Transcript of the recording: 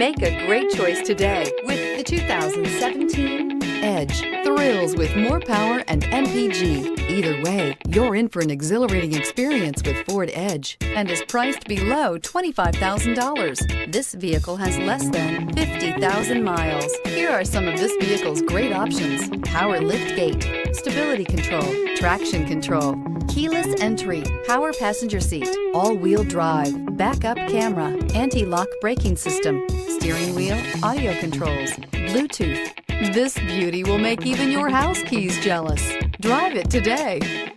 Make a great choice today with the 2017 Edge. Thrills with more power and MPG. Either way, you're in for an exhilarating experience with Ford Edge and is priced below $25,000. This vehicle has less than 50,000 miles. Here are some of this vehicle's great options: power liftgate, stability control, traction control, keyless entry, power passenger seat, all-wheel drive, backup camera, anti-lock braking system, steering wheel audio controls, Bluetooth. This beauty will make even your house keys jealous. Drive it today.